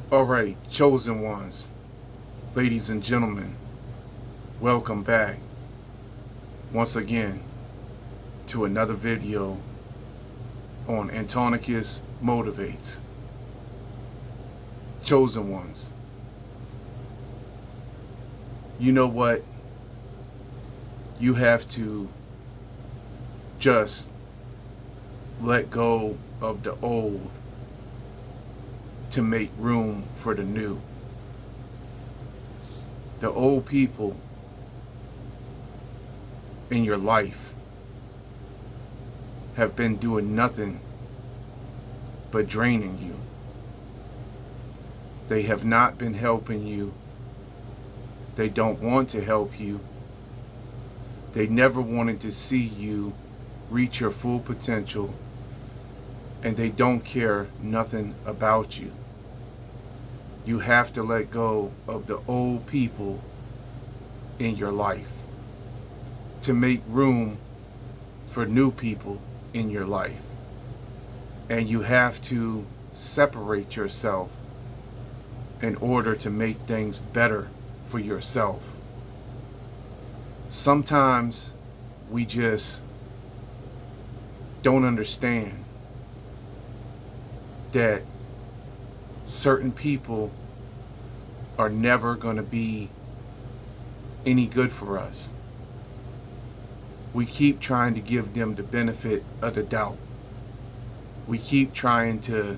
All right, chosen ones, ladies and gentlemen, welcome back once again to another video on Antonicus Motivates. Chosen ones, you know what? You have to just let go of the old to make room for the new. The old people in your life have been doing nothing but draining you. They have not been helping you. They don't want to help you. They never wanted to see you reach your full potential, and they don't care nothing about you. You have to let go of the old people in your life to make room for new people in your life. And you have to separate yourself in order to make things better for yourself. Sometimes we just don't understand that certain people are never going to be any good for us. We keep trying to give them the benefit of the doubt. We keep trying to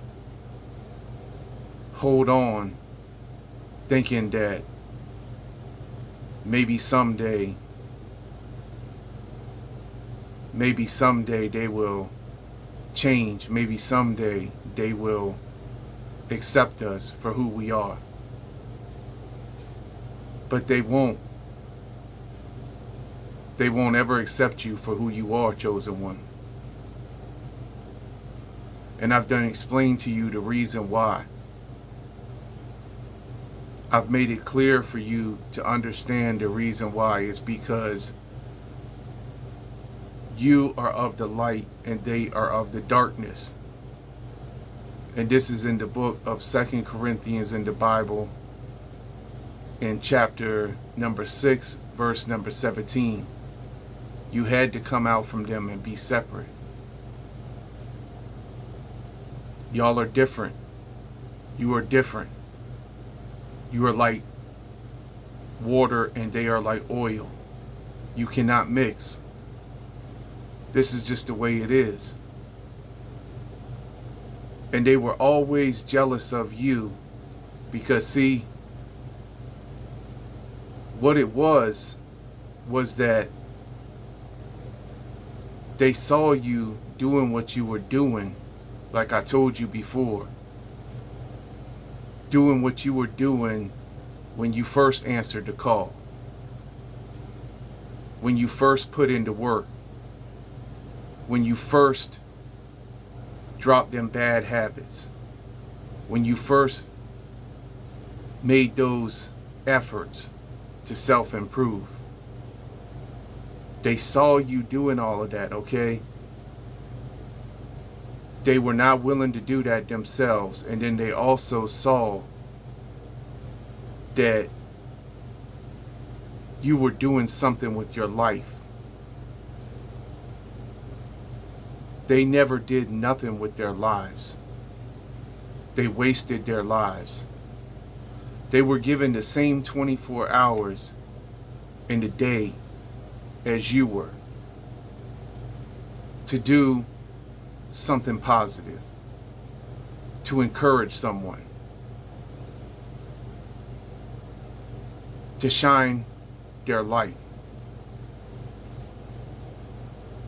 hold on, thinking that maybe someday they will change. Maybe someday they will accept us for who we are. But they won't. They won't ever accept you for who you are, chosen one. And I've done explain to you the reason why. I've made it clear for you to understand the reason why. It's because you are of the light and they are of the darkness. And this is in the book of 2 Corinthians in the Bible, in chapter number 6, verse number 17. You had to come out from them and be separate. Y'all are different. You are different. You are like water and they are like oil. You cannot mix. This is just the way it is. And they were always jealous of you because, see, what it was that they saw you doing what you were doing, like I told you before. Doing what you were doing when you first answered the call. When you first put into work. When you first dropped them bad habits. When you first made those efforts to self-improve. They saw you doing all of that, okay? They were not willing to do that themselves. And then they also saw that you were doing something with your life. They never did nothing with their lives. They wasted their lives. They were given the same 24 hours in the day as you were to do something positive, to encourage someone, to shine their light.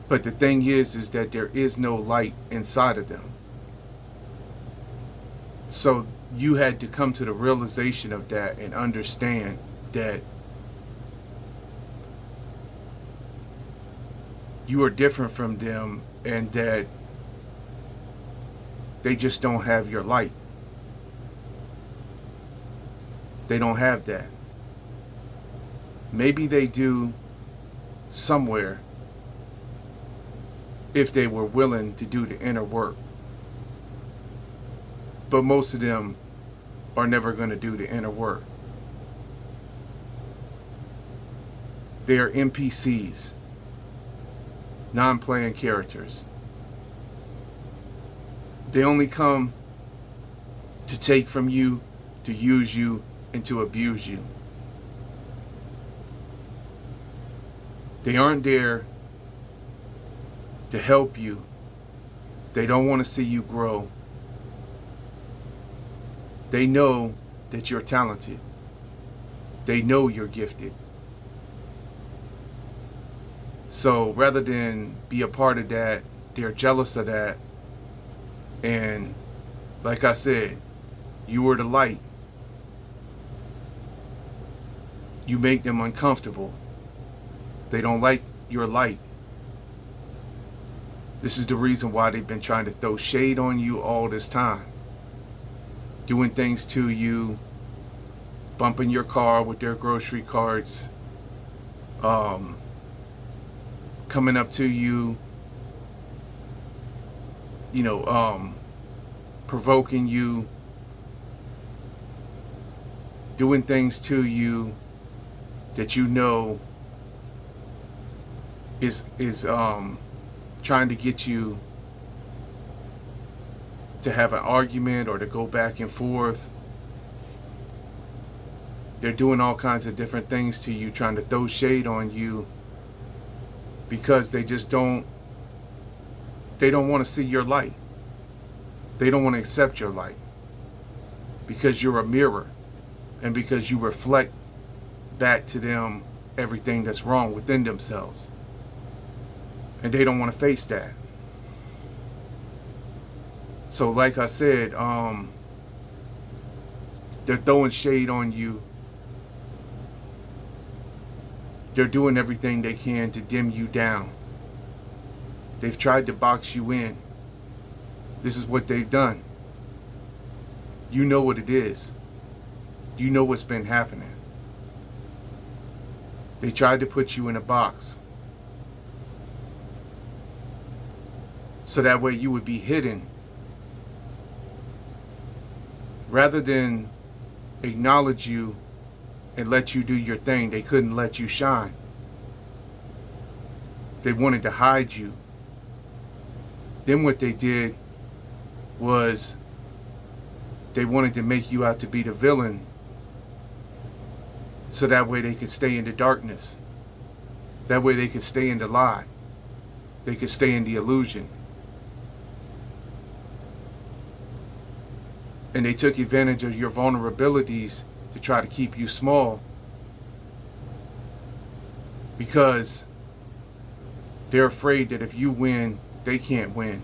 But the thing is that there is no light inside of them. So you had to come to the realization of that and understand that you are different from them and that they just don't have your light. They don't have that. Maybe they do somewhere if they were willing to do the inner work. But most of them are never going to do the inner work. They are NPCs, non-playing characters. They only come to take from you, to use you, and to abuse you. They aren't there to help you. They don't want to see you grow. They know that you're talented. They know you're gifted. So rather than be a part of that, they're jealous of that. And like I said, you are the light. You make them uncomfortable. They don't like your light. This is the reason why they've been trying to throw shade on you all this time. Doing things to you, bumping your car with their grocery carts, coming up to you, provoking you, doing things to you that you know is trying to get you to have an argument or to go back and forth. They're doing all kinds of different things to you, trying to throw shade on you because they don't want to see your light. They don't want to accept your light because you're a mirror and because you reflect back to them everything that's wrong within themselves. And they don't want to face that. So like I said, they're throwing shade on you. They're doing everything they can to dim you down. They've tried to box you in. This is what they've done. You know what it is. You know what's been happening. They tried to put you in a box, so that way you would be hidden. Rather than acknowledge you and let you do your thing, they couldn't let you shine. They wanted to hide you. Then what they did was they wanted to make you out to be the villain, so that way they could stay in the darkness. That way they could stay in the lie. They could stay in the illusion. And they took advantage of your vulnerabilities to try to keep you small, because they're afraid that if you win, they can't win.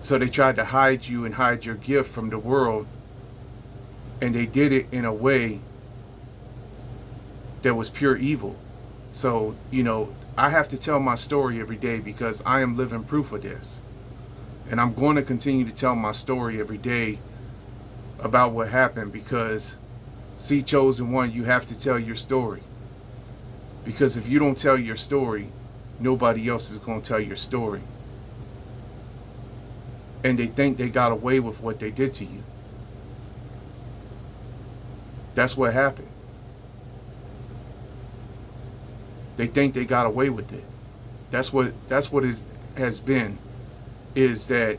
So they tried to hide you and hide your gift from the world, and they did it in a way that was pure evil. So, I have to tell my story every day because I am living proof of this. And I'm going to continue to tell my story every day about what happened because, see, Chosen One, you have to tell your story. Because if you don't tell your story, nobody else is going to tell your story. And they think they got away with what they did to you. That's what happened. They think they got away with it. That's what it has been. Is that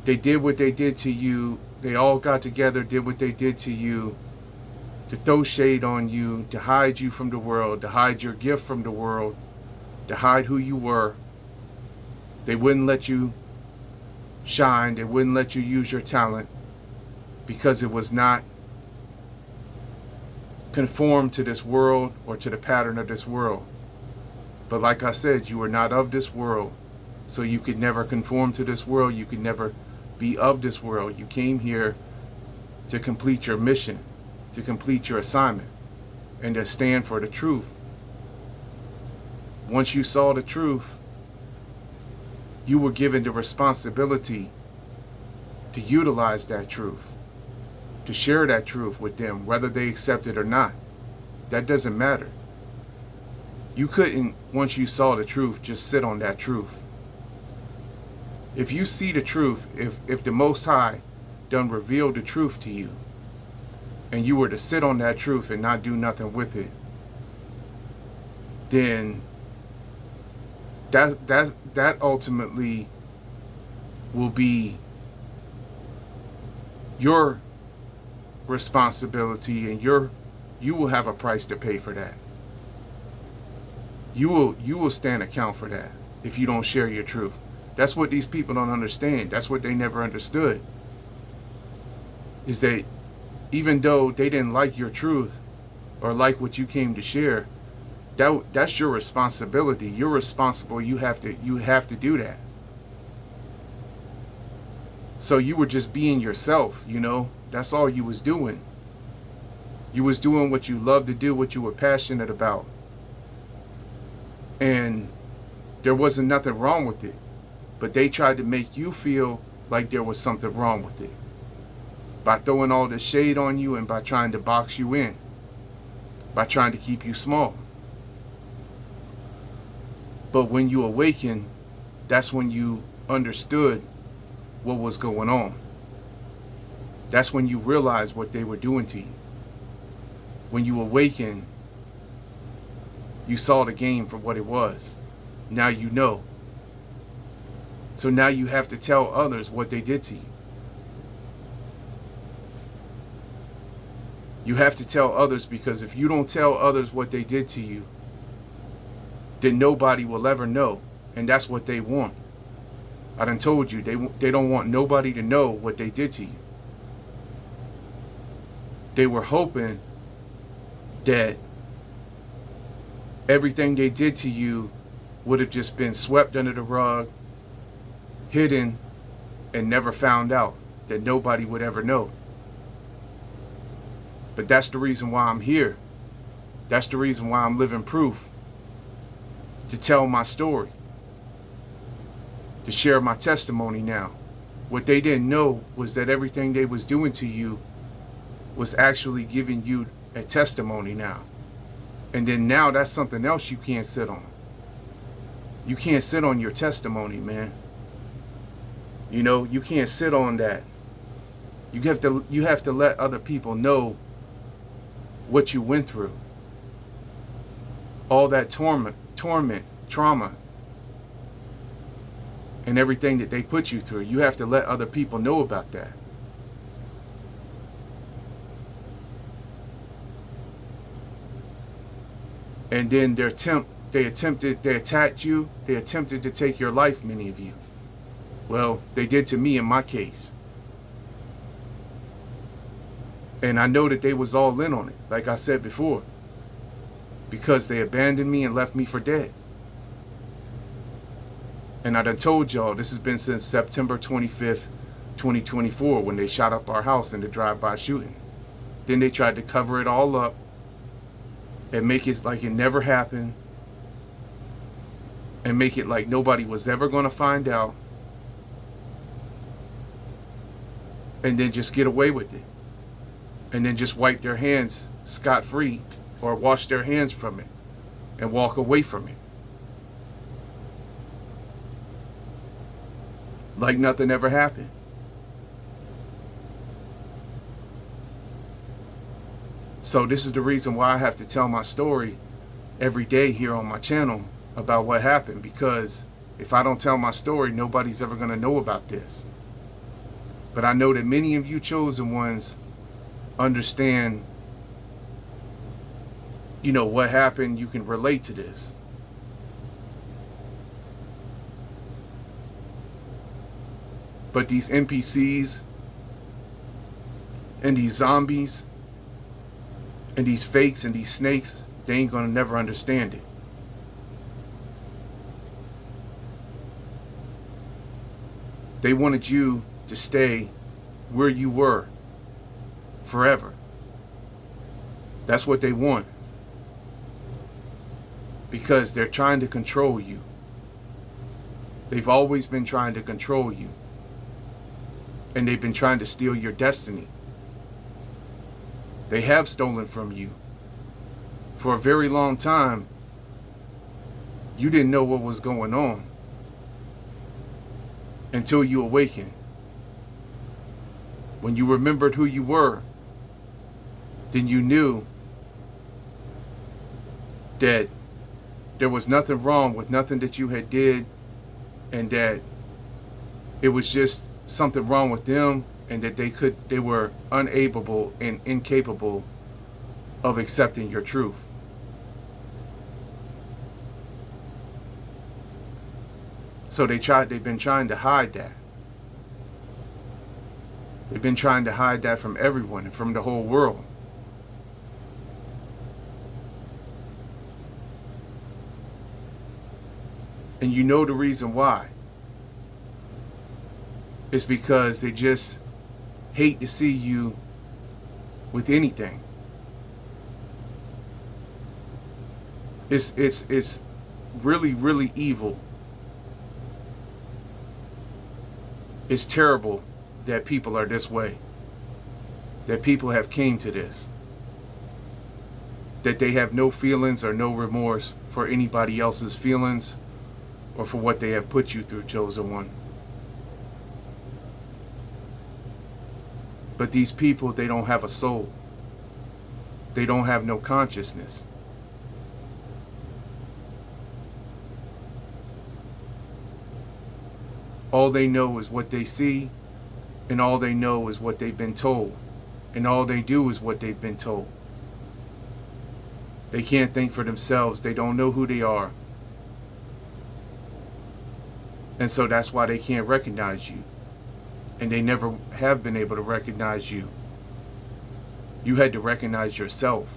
they did what they did to you. They all got together, did what they did to you, to throw shade on you, to hide you from the world, to hide your gift from the world, to hide who you were. They wouldn't let you shine. They wouldn't let you use your talent because it was not conformed to this world or to the pattern of this world. But like I said, you are not of this world. So you could never conform to this world. You could never be of this world. You came here to complete your mission, to complete your assignment, and to stand for the truth. Once you saw the truth, you were given the responsibility to utilize that truth, to share that truth with them, whether they accept it or not. That doesn't matter. You couldn't, once you saw the truth, just sit on that truth. If you see the truth, if the Most High done revealed the truth to you, and you were to sit on that truth and not do nothing with it, then that ultimately will be your responsibility, and you will have a price to pay for that. You will stand account for that if you don't share your truth. That's what these people don't understand. That's what they never understood. Is that even though they didn't like your truth or like what you came to share, that's your responsibility. You're responsible. You have to do that. So you were just being yourself, you know. That's all you was doing. You was doing what you loved to do, what you were passionate about. And there wasn't nothing wrong with it. But they tried to make you feel like there was something wrong with it, by throwing all this shade on you and by trying to box you in, by trying to keep you small. But when you awaken, that's when you understood what was going on. That's when you realized what they were doing to you. When you awaken, you saw the game for what it was. Now you know. So now you have to tell others what they did to you. You have to tell others, because if you don't tell others what they did to you, then nobody will ever know. And that's what they want. I done told you, they don't want nobody to know what they did to you. They were hoping that everything they did to you would have just been swept under the rug, hidden, and never found out, that nobody would ever know. But that's the reason why I'm here. That's the reason why I'm living proof. To tell my story. To share my testimony now. What they didn't know was that everything they was doing to you was actually giving you a testimony now. And then now that's something else you can't sit on. You can't sit on your testimony, man. You know, you can't sit on that. You have to let other people know what you went through. All that torment, trauma, and everything that they put you through. You have to let other people know about that. And then they attacked you, they attempted to take your life, many of you. Well, they did to me in my case. And I know that they was all in on it, like I said before, because they abandoned me and left me for dead. And I done told y'all, this has been since September 25th, 2024, when they shot up our house in the drive-by shooting. Then they tried to cover it all up and make it like it never happened, and make it like nobody was ever going to find out, and then just get away with it, and then just wipe their hands scot-free, or wash their hands from it and walk away from it like nothing ever happened. So this is the reason why I have to tell my story every day here on my channel about what happened, because if I don't tell my story, nobody's ever going to know about this. But I know that many of you chosen ones understand, you know, what happened. You can relate to this. But these NPCs and these zombies and these fakes and these snakes, they ain't gonna never understand it. They wanted you to stay where you were forever. That's what they want. Because they're trying to control you. They've always been trying to control you. And they've been trying to steal your destiny. They have stolen from you. For a very long time, you didn't know what was going on. until you awaken. When you remembered who you were, then you knew that there was nothing wrong with nothing that you had did, and that it was just something wrong with them, and that they were unable and incapable of accepting your truth. So they've been trying to hide that. They've been trying to hide that from everyone and from the whole world. And you know the reason why. It's because they just hate to see you with anything. It's really, really evil. It's terrible that people are this way. That people have came to this. That they have no feelings or no remorse for anybody else's feelings or for what they have put you through, chosen one. But these people, they don't have a soul. They don't have no consciousness. All they know is what they see, and all they know is what they've been told, and all they do is what they've been told. They can't think for themselves. They don't know who they are. And so that's why they can't recognize you. And they never have been able to recognize you. You had to recognize yourself.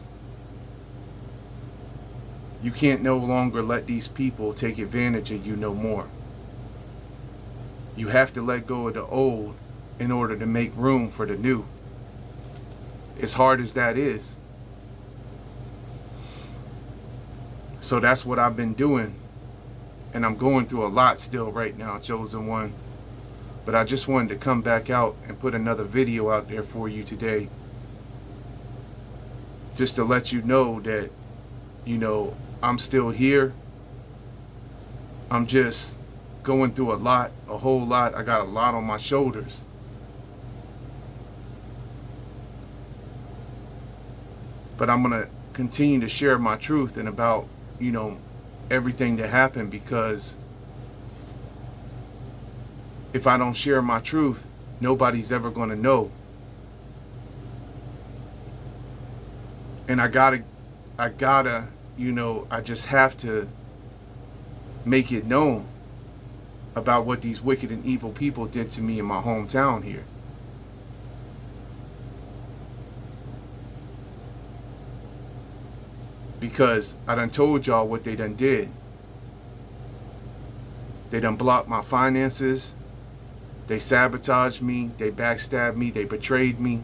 You can't no longer let these people take advantage of you no more. You have to let go of the old in order to make room for the new. As hard as that is. So that's what I've been doing. And I'm going through a lot still right now, chosen one. But I just wanted to come back out and put another video out there for you today. Just to let you know that, I'm still here. I'm just going through a whole lot. I got a lot on my shoulders. But I'm going to continue to share my truth and about, everything that happened, because if I don't share my truth, nobody's ever going to know. And I just have to make it known about what these wicked and evil people did to me in my hometown here. Because I done told y'all what they done did. They done blocked my finances. They sabotaged me. They backstabbed me. They betrayed me.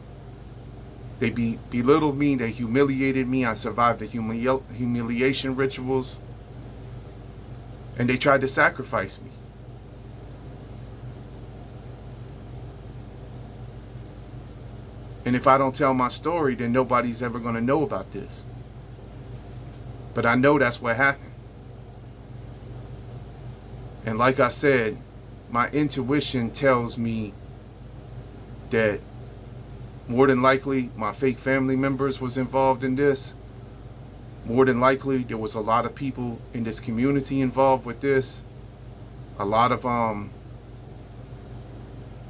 They belittled me. They humiliated me. I survived the humiliation rituals. And they tried to sacrifice me. And if I don't tell my story, then nobody's ever going to know about this. But I know that's what happened. And like I said, my intuition tells me that more than likely my fake family members was involved in this. More than likely there was a lot of people in this community involved with this. A lot of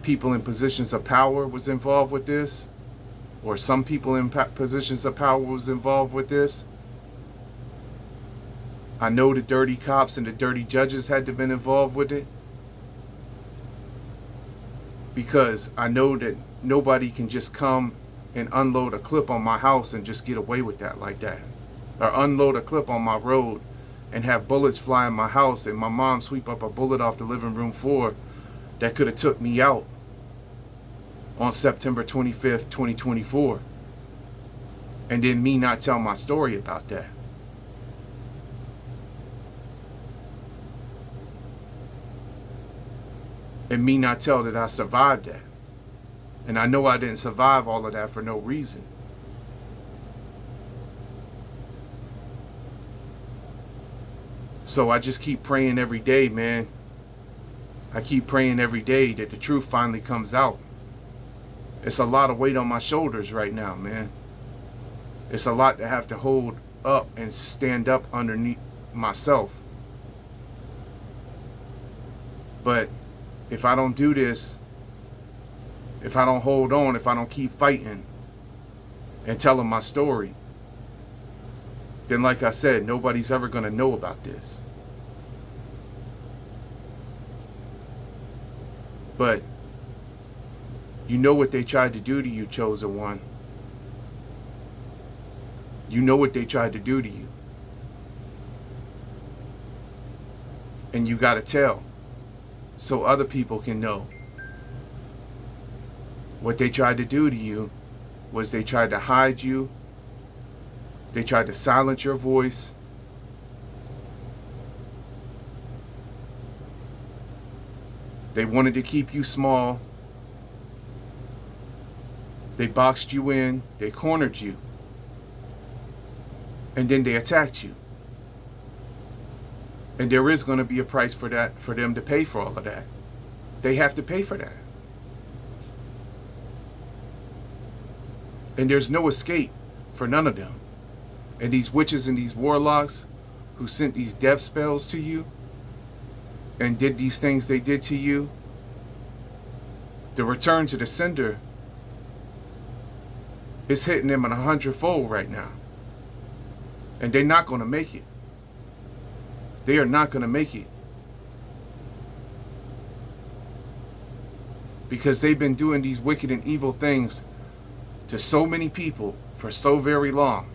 people in positions of power was involved with this. Or some people in positions of power was involved with this. I know the dirty cops and the dirty judges had to have been involved with it. Because I know that nobody can just come and unload a clip on my house and just get away with that like that. Or unload a clip on my road and have bullets fly in my house and my mom sweep up a bullet off the living room floor that could have took me out on September 25th, 2024. And then me not tell my story about that. And me not tell that I survived that. And I know I didn't survive all of that for no reason. So I just keep praying every day, man. I keep praying every day that the truth finally comes out. It's a lot of weight on my shoulders right now, man. It's a lot to have to hold up and stand up underneath myself. But if I don't do this, if I don't hold on, if I don't keep fighting and telling my story, then like I said, nobody's ever going to know about this. But you know what they tried to do to you, chosen one. You know what they tried to do to you. And you got to tell so other people can know. What they tried to do to you was they tried to hide you. They tried to silence your voice. They wanted to keep you small. They boxed you in. They cornered you. And then they attacked you. And there is going to be a price for that, for them to pay for all of that. They have to pay for that. And there's no escape for none of them. And these witches and these warlocks who sent these death spells to you and did these things they did to you, the return to the sender is hitting them in 100-fold right now. And they're not going to make it. They are not going to make it. Because they've been doing these wicked and evil things to so many people for so very long,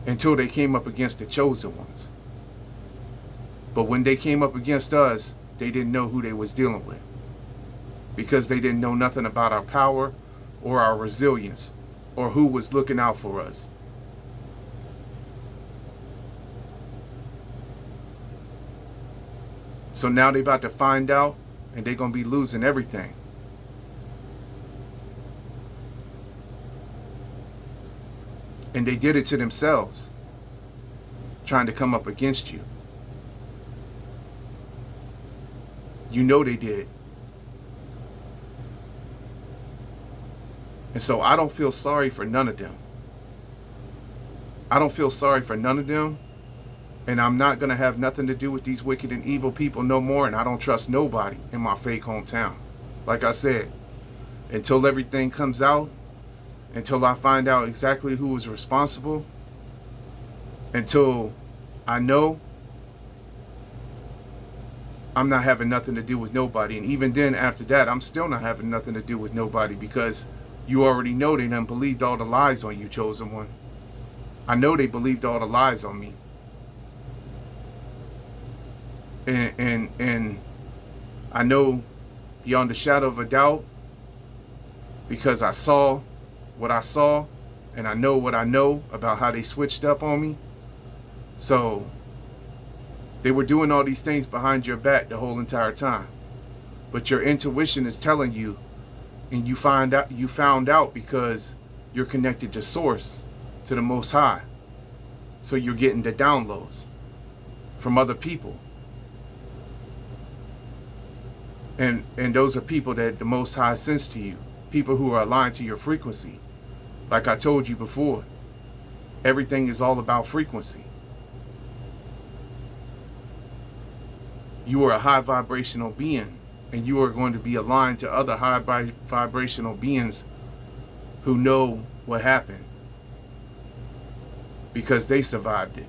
until they came up against the chosen ones. But when they came up against us, they didn't know who they was dealing with, because they didn't know nothing about our power or our resilience or who was looking out for us. So now they about to find out, and they're going to be losing everything. And they did it to themselves, trying to come up against you. You know they did. And so I don't feel sorry for none of them. I don't feel sorry for none of them. And I'm not going to have nothing to do with these wicked and evil people no more. And I don't trust nobody in my fake hometown. Like I said, until everything comes out, until I find out exactly who was responsible, until I know, I'm not having nothing to do with nobody. And even then, after that, I'm still not having nothing to do with nobody, because you already know they done believed all the lies on you, chosen one. I know they believed all the lies on me. And I know beyond a shadow of a doubt, because I saw what I saw, and I know what I know about how they switched up on me. So they were doing all these things behind your back the whole entire time. But your intuition is telling you, and you found out because you're connected to Source, to the Most High. So you're getting the downloads from other people. And those are people that the Most High sends to you. People who are aligned to your frequency. Like I told you before, everything is all about frequency. You are a high vibrational being, and you are going to be aligned to other high vibrational beings who know what happened, because they survived it.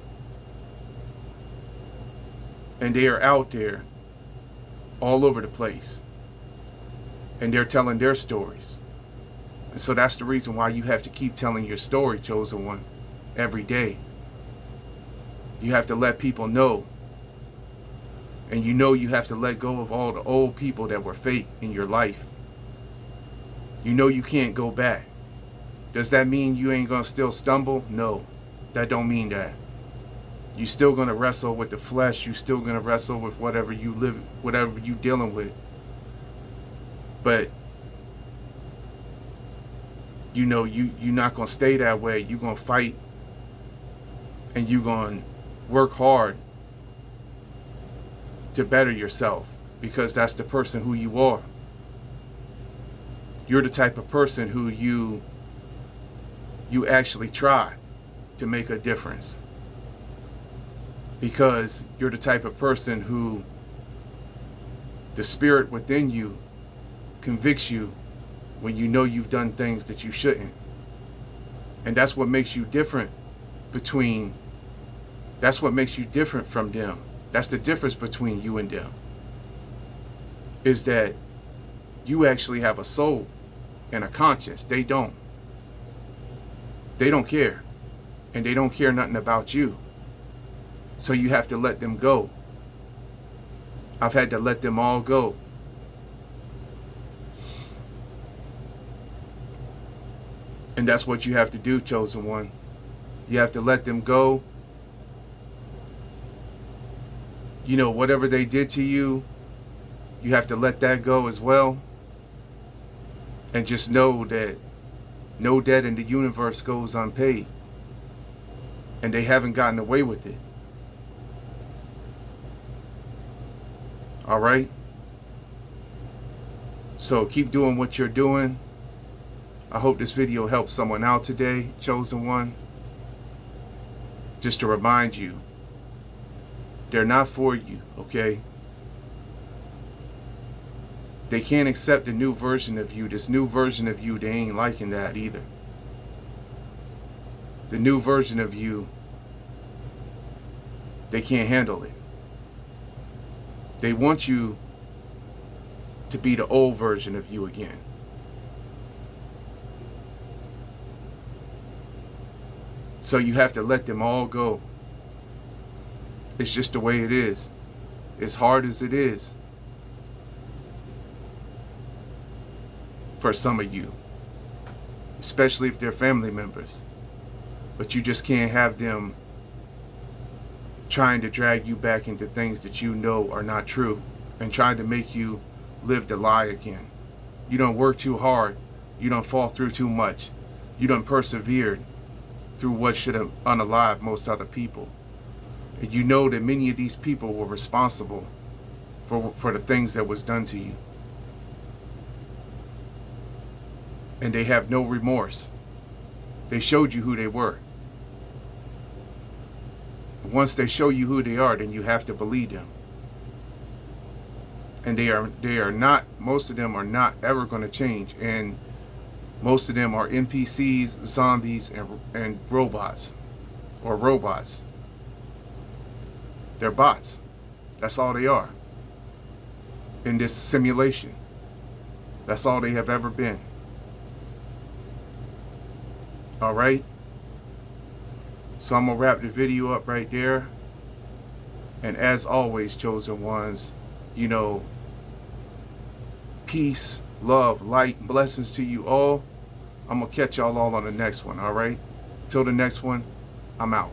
And they are out there all over the place, and they're telling their stories. And so that's the reason why you have to keep telling your story, chosen one, every day. You have to let people know. And you know you have to let go of all the old people that were fake in your life. You know you can't go back. Does that mean you ain't gonna still stumble? No, that don't mean that. You still gonna wrestle with the flesh. You still gonna wrestle with whatever you live, whatever you dealing with. But you know you're not gonna stay that way. You're gonna fight, and you're gonna work hard to better yourself because that's the person who you are. You're the type of person who you actually try to make a difference, because you're the type of person who the spirit within you convicts you when you know you've done things that you shouldn't. And that's what makes you different that's what makes you different from them. That's the difference between you and them, is that you actually have a soul and a conscience. They don't. They don't care. And they don't care nothing about you. So you have to let them go. I've had to let them all go. And that's what you have to do, chosen one. You have to let them go. You know, whatever they did to you, you have to let that go as well. And just know that no debt in the universe goes unpaid. And they haven't gotten away with it. All right? So keep doing what you're doing. I hope this video helps someone out today, chosen one. Just to remind you, they're not for you, okay? They can't accept the new version of you. This new version of you, they ain't liking that either. The new version of you, they can't handle it. They want you to be the old version of you again. So you have to let them all go. It's just the way it is. As hard as it is for some of you, especially if they're family members. But you just can't have them trying to drag you back into things that you know are not true and trying to make you live the lie again. You don't work too hard. You don't fall through too much. You don't persevere through what should have unalive most other people. And you know that many of these people were responsible for the things that was done to you. And they have no remorse. They showed you who they were. Once they show you who they are, then you have to believe them. And they are not, most of them are not ever going to change. And most of them are NPCs, zombies, and robots. Or robots. They're bots. That's all they are. In this simulation. That's all they have ever been. Alright? So I'm going to wrap the video up right there. And as always, chosen ones, you know, peace, love, light, blessings to you all. I'm going to catch y'all all on the next one, alright? Till the next one, I'm out.